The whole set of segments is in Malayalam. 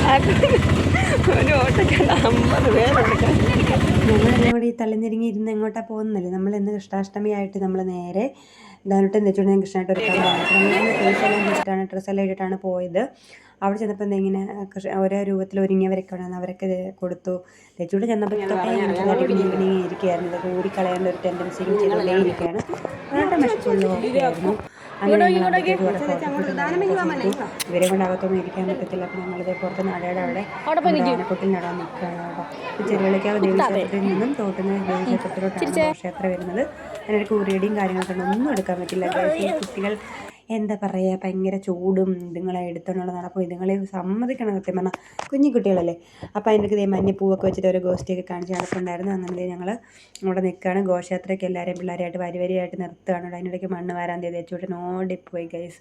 ഒരു ഓട്ടക്കല്ല 50 പേരെടുക്കാം. ഞങ്ങളെല്ലാം കൂടി ഈ തള്ളിഞ്ഞിരിങ്ങി ഇരുന്ന് എങ്ങോട്ടാണ് പോകുന്നില്ല. നമ്മൾ ഇന്ന് കൃഷ്ണാഷ്ടമി ആയിട്ട് നമ്മൾ നേരെ ഇതായിട്ട് നെച്ചുകൊണ്ട് കൃഷ്ണനായിട്ട് ഒരുക്കാൻ പോകുന്നത്. നമ്മൾ ഡ്രസ്സെല്ലാം ഇട്ടിട്ടാണ് ഡ്രസ്സെല്ലാം ഇട്ടിട്ടാണ് പോയത്. അവിടെ ചെന്നപ്പോൾ ഇങ്ങനെ ഓരോ രൂപത്തിൽ ഒരുങ്ങിയവരൊക്കെ ഉണ്ടായിരുന്നു. അവരൊക്കെ കൊടുത്തു. തെച്ചൂടെ ചെന്നപ്പോൾ ഇങ്ങനെ ഇരിക്കുകയായിരുന്നു. ഇതൊക്കെ ഊരിക്കളയേണ്ട ഒരു ടെൻഡൻസി ചെയ്തുകൊണ്ടേ ഇരിക്കുകയാണ്. വളരെ മെച്ചപ്പെടുന്നു. അങ്ങനെ ഇവരെ കൊണ്ട് അകത്തൊന്നും ഇരിക്കാൻ പറ്റത്തില്ല. അപ്പം ഞങ്ങളിത് പുറത്ത് നടയുടെ അവിടെ ആനക്കൊട്ടിൽ നടാൻ നിൽക്കുകയാണ്. ചെറുകളിക്കാവ് ദേവീക്ഷേത്രത്തിൽ നിന്നും തോട്ടുന്ന ദേവീക്ഷേത്രത്തിലോട്ടാണ് ഘോഷയാത്ര വരുന്നത്. അതിനൊരു കൂരിയടിയും കാര്യങ്ങളൊക്കെ ഒന്നും എടുക്കാൻ പറ്റില്ല. കുട്ടികൾ എന്താ പറയുക, ഭയങ്കര ചൂടും ഇതുങ്ങളെ എടുത്തോണ്ടുള്ള നടക്കും. ഇതുങ്ങളെ സമ്മതിക്കണം. സത്യം പറഞ്ഞാൽ കുഞ്ഞു കുട്ടികളല്ലേ. അപ്പോൾ അതിൻ്റെ ഇതേ മഞ്ഞപ്പൂവൊക്കെ വെച്ചിട്ട് ഒരു ഗോഷ്ടിയൊക്കെ കാണിച്ച് നടക്കുന്നുണ്ടായിരുന്നു. അങ്ങനെ ഞങ്ങൾ അവിടെ നിൽക്കുകയാണ്. ഘോഷയാത്രയ്ക്ക് എല്ലാവരെയും പിള്ളേരായിട്ട് വരിയായിട്ട് നിർത്തുകയാണ്. അതിനിടയ്ക്ക് മണ്ണ് വാരാൻ തേച്ചോട്ട് ഓടിപ്പോയി ഗൈസ്.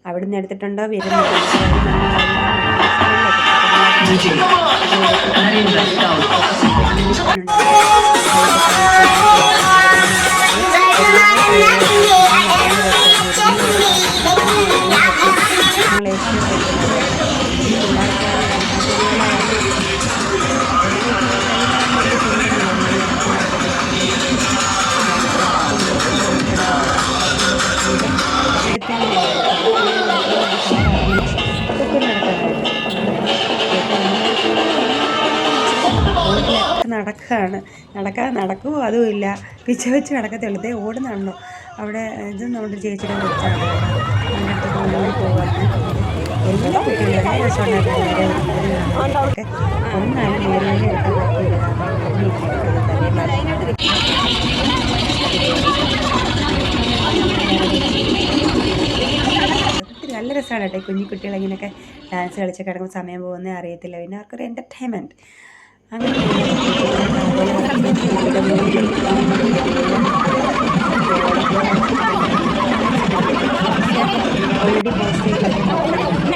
അവിടെ നിന്ന് എടുത്തിട്ടുണ്ടോ നടക്കുമോ അതുമില്ല. പിച്ച വെച്ച് നടക്കത്തുള്ളൂ. ഓടുന്നുണ്ടോ അവിടെ. ഇത് നമ്മുടെ ചേച്ചിയുടെ വെച്ചാണ് അതിൻ്റെ അടുത്ത് പോകാൻ എല്ലാ കുട്ടികളും നല്ല രസമുണ്ടായിരുന്നു. ഒന്നാലും നേരെ എടുക്കാൻ പറ്റിയില്ല. നല്ല രസമാണ് കേട്ടോ. കുഞ്ഞിക്കുട്ടികൾ ഇങ്ങനെയൊക്കെ ഡാൻസ് കളിച്ച് കിടക്കുമ്പോൾ സമയം പോകുന്നേ അറിയത്തില്ല. പിന്നെ അവർക്കൊരു എൻ്റർടൈൻമെൻറ്റ്. അങ്ങനെ ഓൾറെഡി പോസ്റ്റ് ചെയ്തിട്ട്